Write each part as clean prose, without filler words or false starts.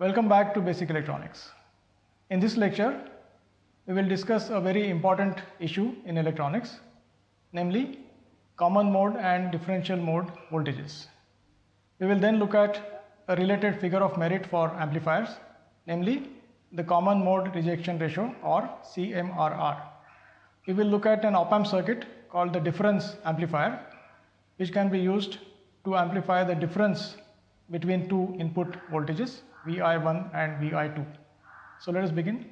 Welcome back to Basic Electronics. In this lecture, we will discuss a very important issue in electronics, namely common mode and differential mode voltages. We will then look at a related figure of merit for amplifiers, namely the common mode rejection ratio or CMRR. We will look at an op-amp circuit called the difference amplifier, which can be used to amplify the difference between two input voltages Vi1 and Vi2. So let us begin.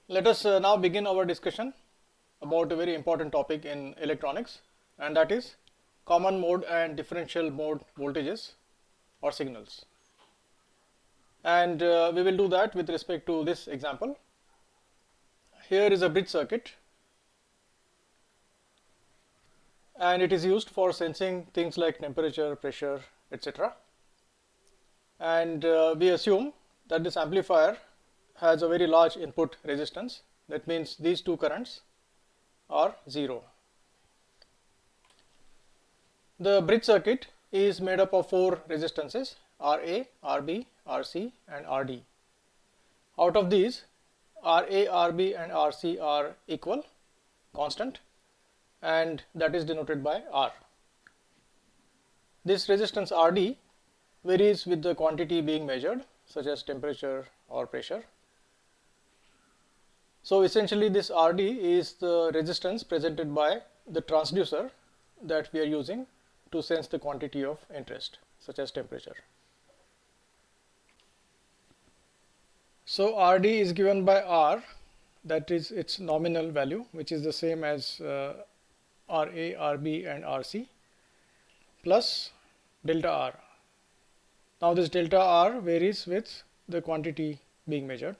Let us now begin our discussion about a very important topic in electronics, and that is common mode and differential mode voltages or signals. And we will do that with respect to this example. Here is a bridge circuit, and it is used for sensing things like temperature, pressure, etc. And we assume that this amplifier has a very large input resistance. That means these two currents are 0. The bridge circuit is made up of 4 resistances: RA, RB, RC and RD. Out of these, RA, RB and RC are equal, constant, and that is denoted by R. This resistance RD varies with the quantity being measured, such as temperature or pressure. So essentially this RD is the resistance presented by the transducer that we are using to sense the quantity of interest, such as temperature. So RD is given by R, that is its nominal value, which is the same as RA, RB and RC, plus delta R. Now this delta R varies with the quantity being measured,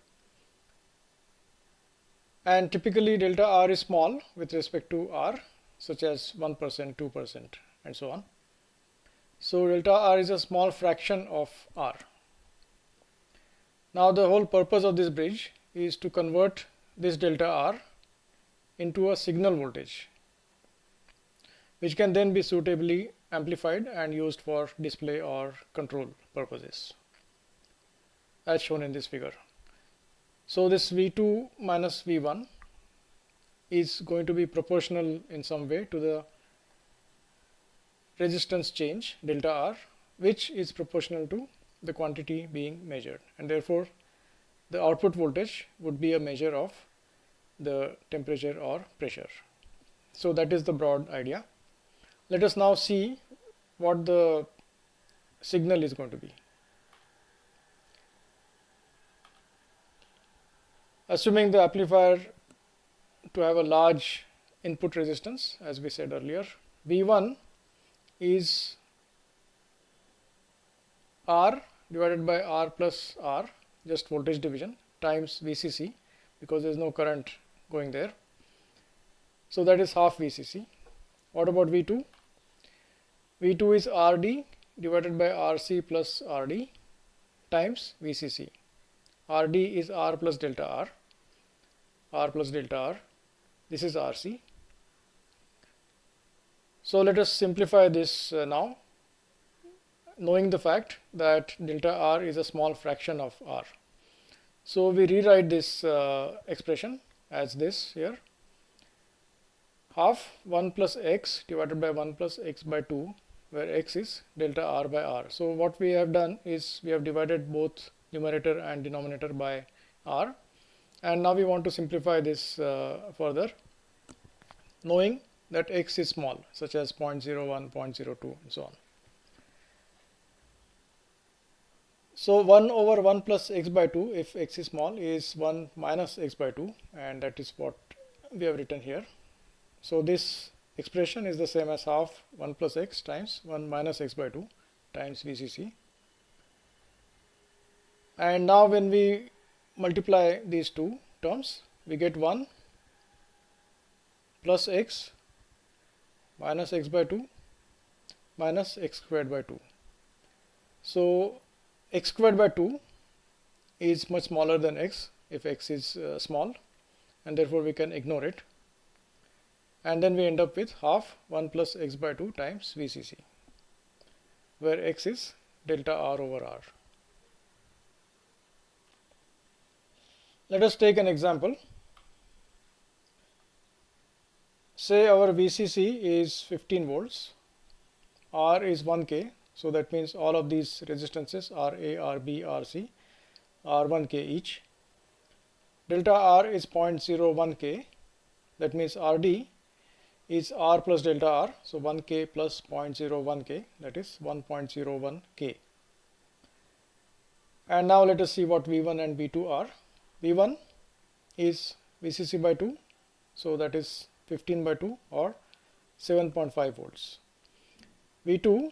and typically delta R is small with respect to R, such as 1%, 2% and so on. So delta R is a small fraction of R. Now the whole purpose of this bridge is to convert this delta R into a signal voltage, which can then be suitably amplified and used for display or control purposes, as shown in this figure. So this V2 minus V1 is going to be proportional in some way to the resistance change delta R, which is proportional to the quantity being measured, and therefore the output voltage would be a measure of the temperature or pressure. So that is the broad idea. Let us now see what the signal is going to be. Assuming the amplifier to have a large input resistance, as we said earlier, V1 is R divided by R plus R, just voltage division, times VCC, because there is no current going there. So that is half VCC. What about V2? V2 is RD divided by RC plus RD times VCC. RD is R plus delta R, R plus delta R. This is RC. So let us simplify this now, knowing the fact that delta R is a small fraction of R. So we rewrite this expression as this here: half 1 plus x divided by 1 plus x by 2, where x is delta R by R. So what we have done is we have divided both numerator and denominator by R, and now we want to simplify this further, knowing that x is small, such as 0.01, 0.02 and so on. So 1 over 1 plus x by 2, if x is small, is 1 minus x by 2, and that is what we have written here. So this expression is the same as half 1 plus x times 1 minus x by 2 times VCC. And now when we multiply these two terms, we get 1 plus x minus x by 2 minus x squared by 2. So x squared by 2 is much smaller than x if x is small, and therefore we can ignore it. And then we end up with half 1 plus x by 2 times VCC, where x is delta R over R. Let us take an example. Say our VCC is 15 volts, R is 1K, so that means all of these resistances RA, RB, RC are 1K each. Delta R is 0.01 K, that means RD is R plus delta R, so 1K plus 0.01 K, that is 1.01 K. And now let us see what V1 and V2 are. V1 is VCC by 2, so that is 15 by 2 or 7.5 volts. V2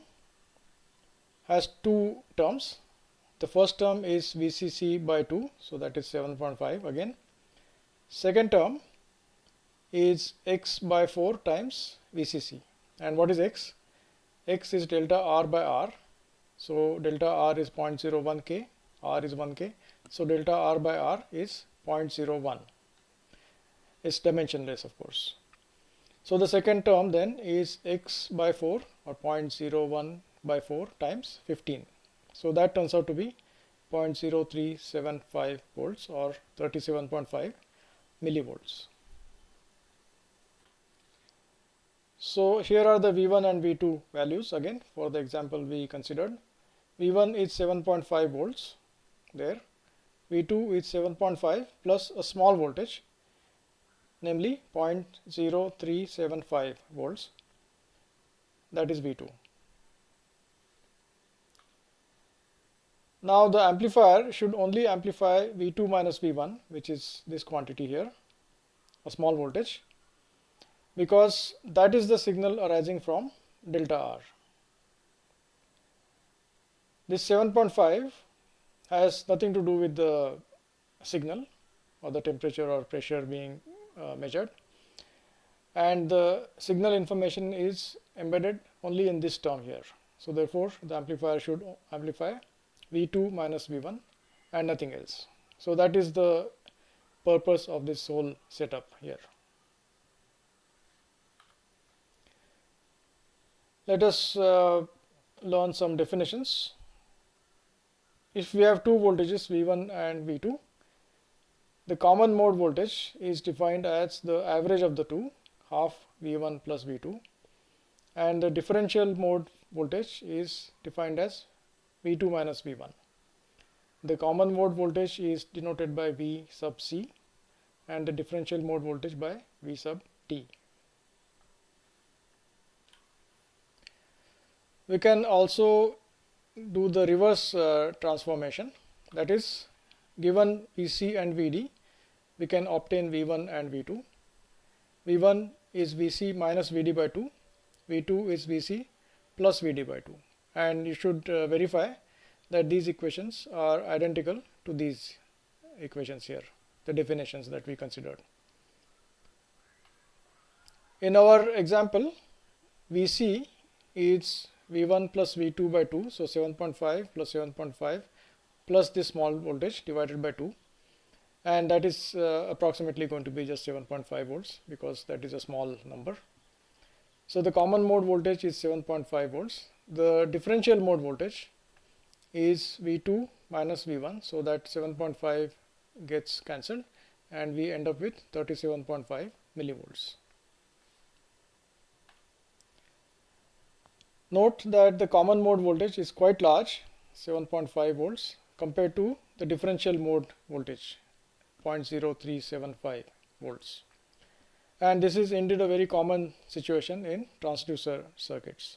has two terms. The first term is VCC by 2, so that is 7.5 again. Second term is X by 4 times VCC. And what is X? X is delta R by R. So delta R is 0.01 K, R is 1 K. So delta R by R is 0.01. It's dimensionless, of course. So the second term then is X by 4 or 0.01 by 4 times 15. So that turns out to be 0.0375 volts or 37.5 millivolts. So here are the V1 and V2 values again for the example we considered. V1 is 7.5 volts there. V2 is 7.5 plus a small voltage, namely 0.0375 volts, that is V2. Now the amplifier should only amplify V2 minus V1, which is this quantity here, a small voltage, because that is the signal arising from delta R. This 7.5 has nothing to do with the signal or the temperature or pressure being measured, and the signal information is embedded only in this term here. So therefore the amplifier should amplify V2 minus V1 and nothing else. So that is the purpose of this whole setup here. Let us learn some definitions. If we have two voltages V1 and V2, the common mode voltage is defined as the average of the two, half V1 plus V2, and the differential mode voltage is defined as V2 minus V1. The common mode voltage is denoted by V sub C and the differential mode voltage by V sub T. We can also do the reverse transformation, that is, given VC and VD, we can obtain V1 and V2. V1 is VC minus VD by 2, V2 is VC plus VD by 2, and you should verify that these equations are identical to these equations here, the definitions that we considered. In our example, VC is V1 plus V2 by 2, so 7.5 plus 7.5 plus this small voltage divided by 2, and that is approximately going to be just 7.5 volts because that is a small number. So the common mode voltage is 7.5 volts. The differential mode voltage is V2 minus V1, so that 7.5 gets cancelled and we end up with 37.5 millivolts. Note that the common mode voltage is quite large, 7.5 volts, compared to the differential mode voltage, 0.0375 volts. And this is indeed a very common situation in transducer circuits.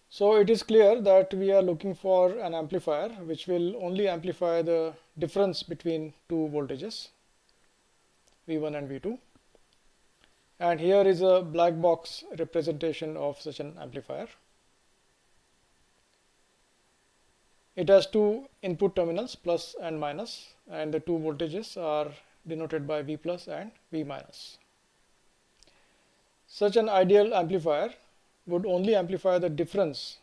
So it is clear that we are looking for an amplifier which will only amplify the difference between two voltages, V1 and V2. And here is a black box representation of such an amplifier. It has two input terminals, plus and minus, and the two voltages are denoted by V plus and V minus. Such an ideal amplifier would only amplify the difference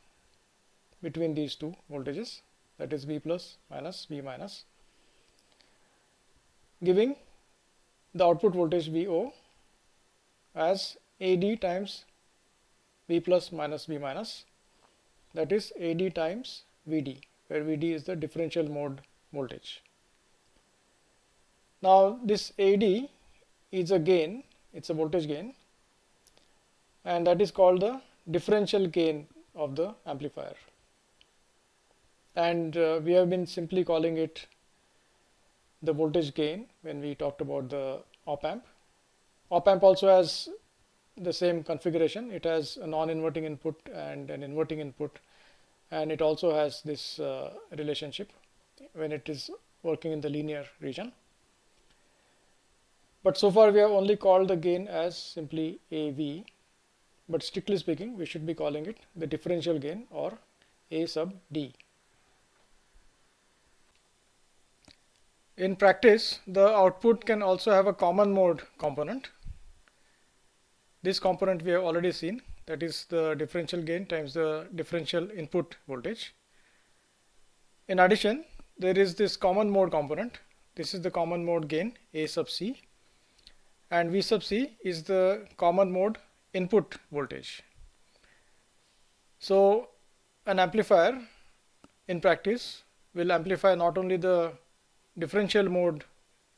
between these two voltages, that is V plus minus V minus, giving the output voltage VO as AD times V plus minus V minus, that is AD times VD, where VD is the differential mode voltage. Now this AD is a gain, it's a voltage gain, and that is called the differential gain of the amplifier, and we have been simply calling it the voltage gain when we talked about the op-amp. Op-amp also has the same configuration. It has a non-inverting input and an inverting input, and it also has this relationship when it is working in the linear region. But so far we have only called the gain as simply AV, but strictly speaking we should be calling it the differential gain, or A sub D. In practice, the output can also have a common mode component. This component we have already seen, that is the differential gain times the differential input voltage. In addition, there is this common mode component. This is the common mode gain A sub C, and V sub C is the common mode input voltage. So an amplifier in practice will amplify not only the differential mode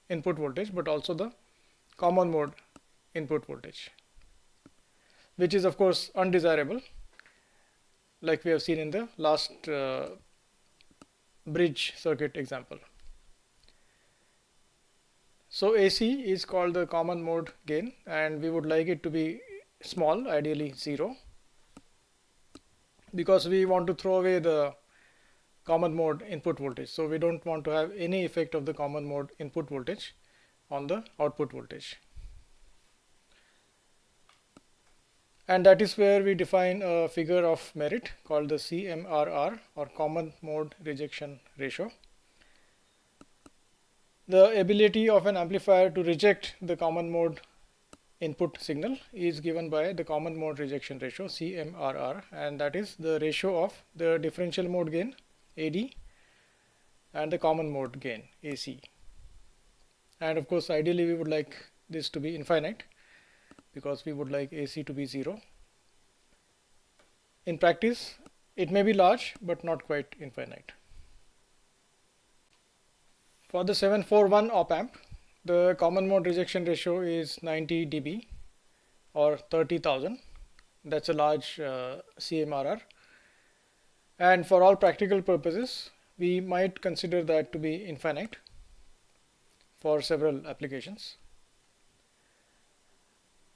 input voltage but also the common mode input voltage, which is of course undesirable, like we have seen in the last bridge circuit example. So AC is called the common mode gain, and we would like it to be small, ideally 0, because we want to throw away the common mode input voltage. So we don't want to have any effect of the common mode input voltage on the output voltage. And that is where we define a figure of merit called the CMRR, or common mode rejection ratio. The ability of an amplifier to reject the common mode input signal is given by the common mode rejection ratio, CMRR, and that is the ratio of the differential mode gain AD and the common mode gain AC. And of course ideally we would like this to be infinite, because we would like AC to be 0. In practice it may be large but not quite infinite. For the 741 op-amp, the common mode rejection ratio is 90 dB or 30,000. That's a large CMRR, and for all practical purposes we might consider that to be infinite for several applications.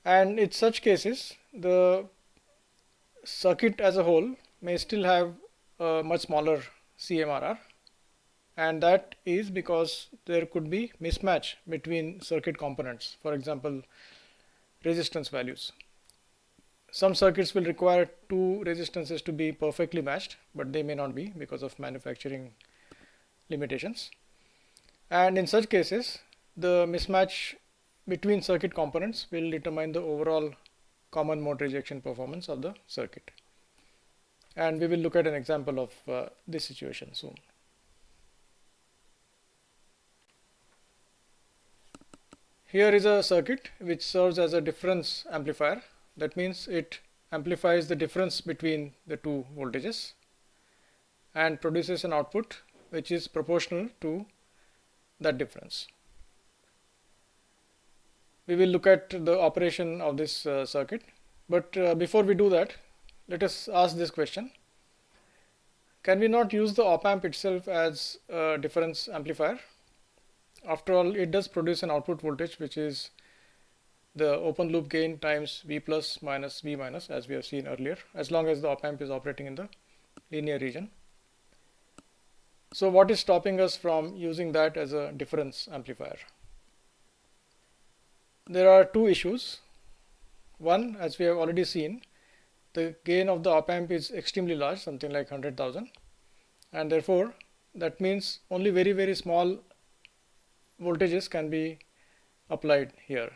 And in such cases the circuit as a whole may still have a much smaller CMRR, and that is because there could be mismatch between circuit components. For example, resistance values. Some circuits will require two resistances to be perfectly matched, but they may not be because of manufacturing limitations. And in such cases the mismatch between circuit components will determine the overall common mode rejection performance of the circuit. And we will look at an example of this situation soon. Here is a circuit which serves as a difference amplifier. That means it amplifies the difference between the two voltages and produces an output which is proportional to that difference. We will look at the operation of this circuit, but before we do that, let us ask this question: can we not use the op-amp itself as a difference amplifier? After all, it does produce an output voltage which is the open loop gain times V plus minus V minus, as we have seen earlier, as long as the op-amp is operating in the linear region. So what is stopping us from using that as a difference amplifier? There are two issues. One, as we have already seen, the gain of the op-amp is extremely large, something like 100,000, and therefore that means only very small voltages can be applied here.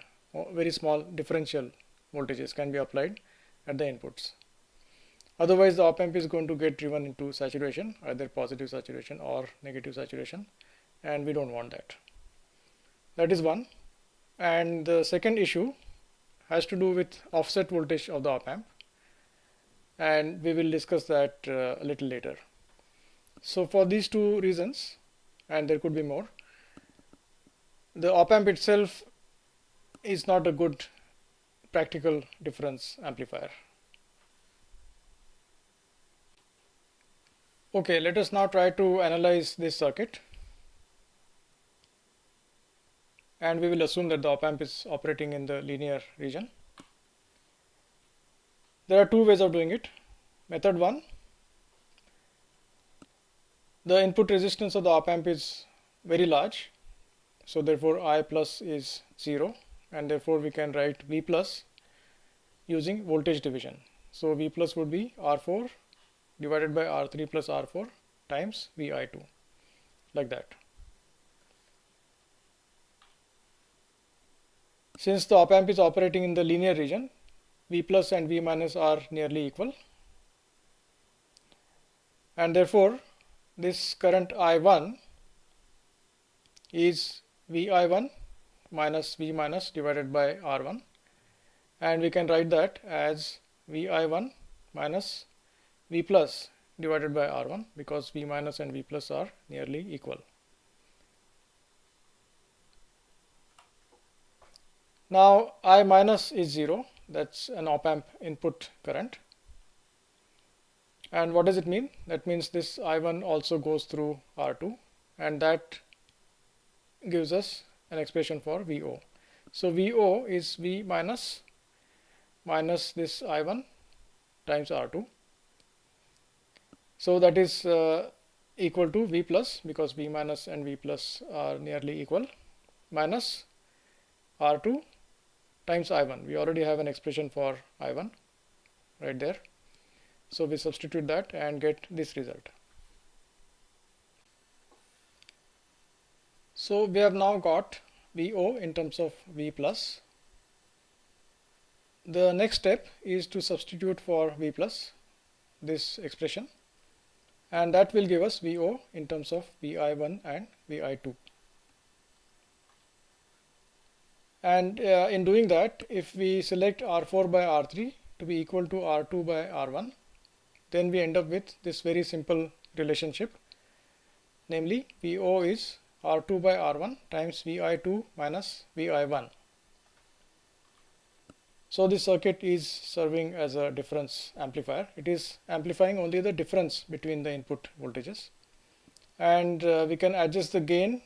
Very small differential voltages can be applied at the inputs. Otherwise the op-amp is going to get driven into saturation, either positive saturation or negative saturation, and we don't want that. That is one. And the second issue has to do with offset voltage of the op amp, and we will discuss that a little later. So for these two reasons, and there could be more, the op amp itself is not a good practical difference amplifier. Okay, let us now try to analyze this circuit, and we will assume that the op amp is operating in the linear region. There are two ways of doing it. Method 1, the input resistance of the op amp is very large, so therefore I plus is 0, and therefore we can write V plus using voltage division. So V plus would be R4 divided by R3 plus R4 times VI2, like that. Since the op amp is operating in the linear region, V plus and V minus are nearly equal, and therefore this current I1 is VI1 minus V minus divided by R1, and we can write that as VI1 minus V plus divided by R1, because V minus and V plus are nearly equal. Now I minus is 0, that's an op amp input current. And what does it mean? That means this I1 also goes through R2, and that gives us an expression for VO. So VO is V minus minus this I1 times R2. So that is equal to V plus, because V minus and V plus are nearly equal, minus R2 times I1. We already have an expression for I1 right there. So we substitute that and get this result. So we have now got VO in terms of V plus. The next step is to substitute for V plus this expression, and that will give us VO in terms of VI1 and VI2. And in doing that, if we select R4 by R3 to be equal to R2 by R1, then we end up with this very simple relationship, namely VO is R2 by R1 times VI2 minus VI1. So this circuit is serving as a difference amplifier. It is amplifying only the difference between the input voltages, and we can adjust the gain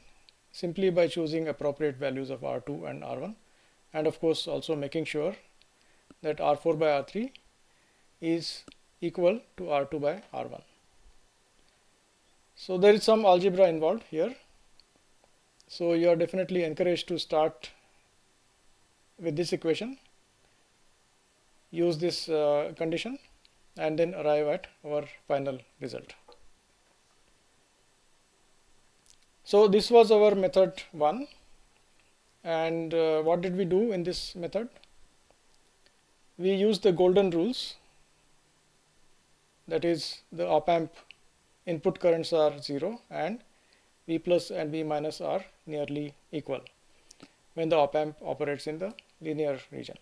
simply by choosing appropriate values of R2 and R1, and of course also making sure that R4 by R3 is equal to R2 by R1. So there is some algebra involved here, so you are definitely encouraged to start with this equation, use this condition, and then arrive at our final result. So this was our method 1, and what did we do in this method? We used the golden rules, that is the op amp input currents are 0 and V plus and V minus are nearly equal when the op amp operates in the linear region.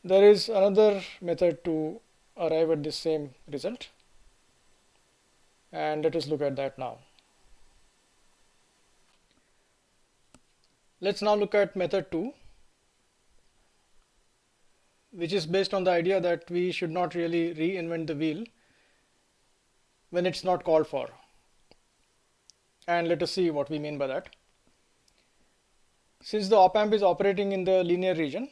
There is another method to arrive at this same result, and let us look at that now. Let's now look at method 2, which is based on the idea that we should not really reinvent the wheel when it's not called for. And let us see what we mean by that. Since the op amp is operating in the linear region,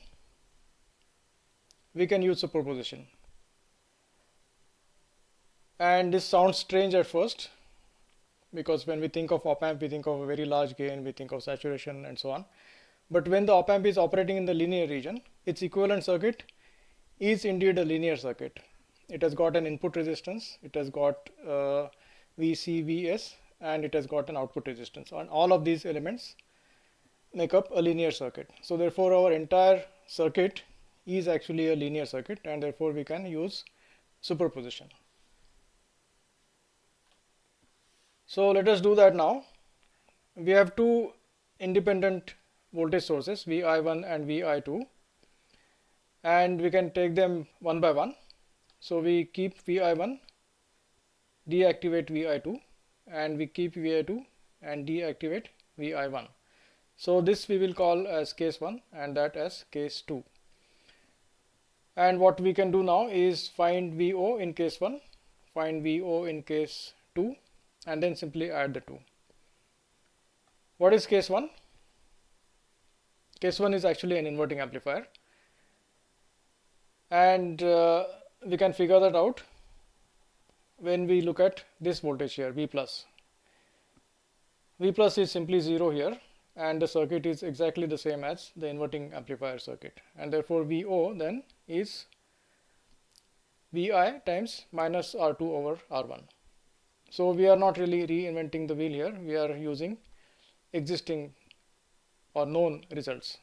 we can use superposition. And this sounds strange at first, because when we think of op amp, we think of a very large gain, we think of saturation and so on. But when the op amp is operating in the linear region, its equivalent circuit is indeed a linear circuit. It has got an input resistance, it has got VC, Vs, and it has got an output resistance, and all of these elements make up a linear circuit. So therefore our entire circuit is actually a linear circuit, and therefore we can use superposition. So let us do that now. We have two independent voltage sources Vi1 and Vi2, and we can take them one by one. So we keep Vi1, deactivate Vi2, and we keep Vi2 and deactivate Vi1. So this we will call as case 1 and that as case 2. And what we can do now is find VO in case 1, find VO in case 2, and then simply add the two. What is case 1? Case 1 is actually an inverting amplifier, and we can figure that out when we look at this voltage here, V plus. V plus is simply 0 here, and the circuit is exactly the same as the inverting amplifier circuit, and therefore VO then is Vi times minus R2 over R1. So we are not really reinventing the wheel here, we are using existing or known results.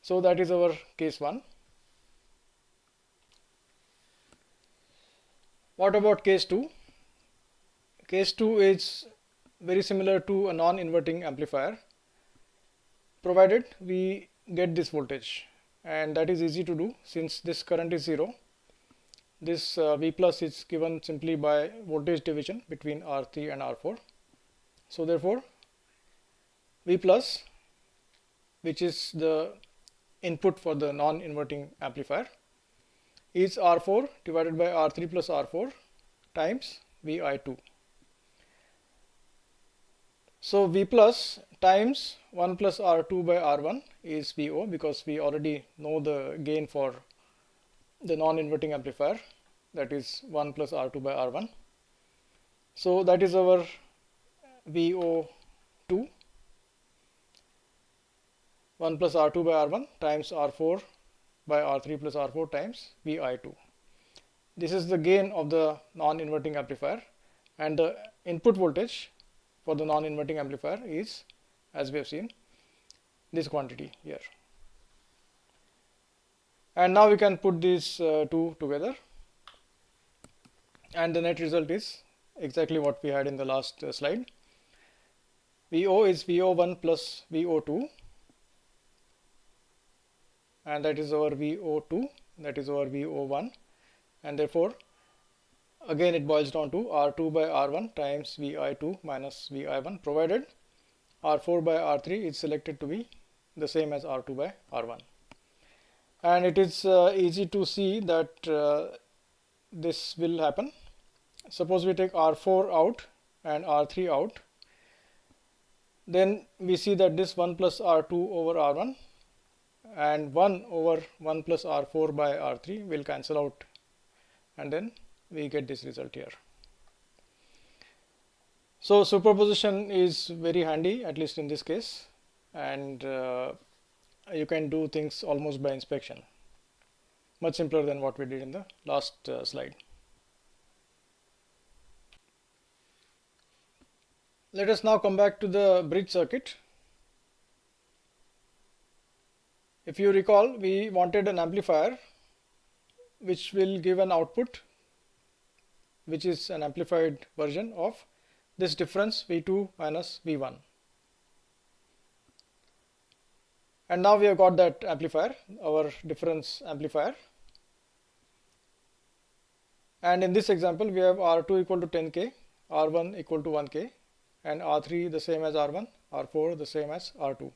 So that is our case 1. What about case 2? Case 2 is very similar to a non-inverting amplifier, provided we get this voltage, and that is easy to do since this current is 0. This V plus is given simply by voltage division between R3 and R4. So therefore V plus, which is the input for the non-inverting amplifier, is R4 divided by R3 plus R4 times Vi2. So V plus times 1 plus R2 by R1 is VO, because we already know the gain for the non-inverting amplifier, that is 1 plus R2 by R1. So that is our VO2, 1 plus R2 by R1 times R4 by R3 plus R4 times Vi2. This is the gain of the non-inverting amplifier, and the input voltage for the non-inverting amplifier is, as we have seen, this quantity here. And now we can put these two together, and the net result is exactly what we had in the last slide. VO is VO1 plus VO2, and that is our VO2, that is our VO1, and therefore again it boils down to R2 by R1 times Vi2 minus Vi1, provided R4 by R3 is selected to be the same as R2 by R1. And it is easy to see that this will happen. Suppose we take R4 out and R3 out, then we see that this 1 plus R2 over R1 and 1 over 1 plus R4 by R3 will cancel out, and then we get this result here. So superposition is very handy, at least in this case, and you can do things almost by inspection, much simpler than what we did in the last slide. Let us now come back to the bridge circuit. If you recall, we wanted an amplifier which will give an output which is an amplified version of this difference V2 minus V1. And now we have got that amplifier, our difference amplifier. And in this example, we have R2 equal to 10K, R1 equal to 1K, and R3 the same as R1, R4 the same as R2.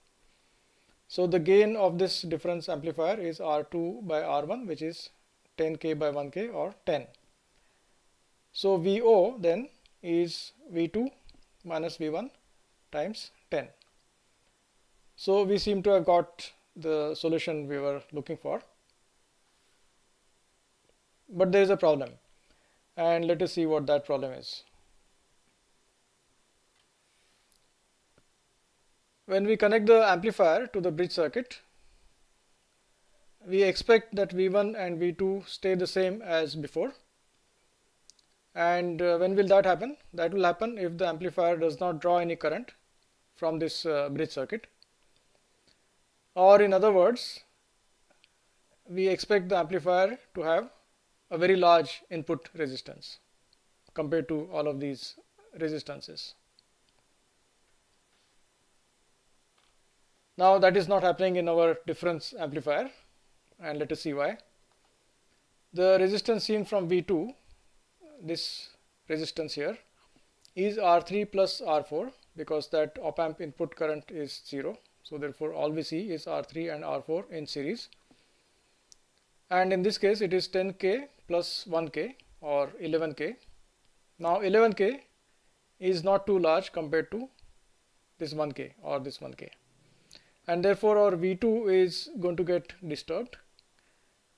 So the gain of this difference amplifier is R2 by R1, which is 10K by 1K, or 10. So VO then is V2 minus V1 times 10. So we seem to have got the solution we were looking for. But there is a problem, and let us see what that problem is. When we connect the amplifier to the bridge circuit, we expect that V1 and V2 stay the same as before. And when will that happen? That will happen if the amplifier does not draw any current from this bridge circuit. Or in other words, we expect the amplifier to have a very large input resistance compared to all of these resistances. Now that is not happening in our difference amplifier, and let us see why. The resistance seen from V2, this resistance here, is R3 plus R4 because that op amp input current is 0. So therefore all we see is R3 and R4 in series. And in this case it is 10K plus 1K or 11K. Now 11K is not too large compared to this 1K or this 1K. And therefore our V2 is going to get disturbed,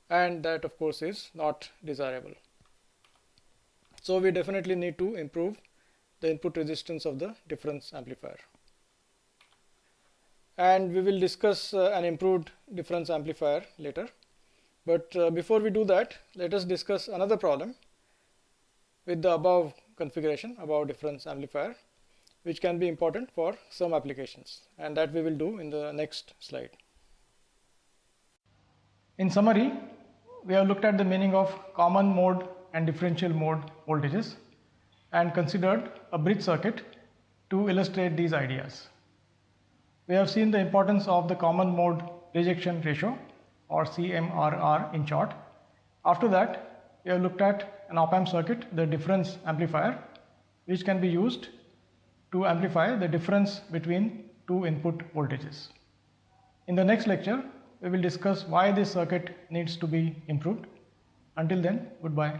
and that of course is not desirable. So we definitely need to improve the input resistance of the difference amplifier. And we will discuss an improved difference amplifier later. But before we do that, let us discuss another problem with the above configuration, above difference amplifier, which can be important for some applications, and that we will do in the next slide. In summary, we have looked at the meaning of common mode and differential mode voltages and considered a bridge circuit to illustrate these ideas. We have seen the importance of the common mode rejection ratio, or CMRR in short. After that, we have looked at an op amp circuit, the difference amplifier, which can be used to amplify the difference between two input voltages. In the next lecture, we will discuss why this circuit needs to be improved. Until then, goodbye.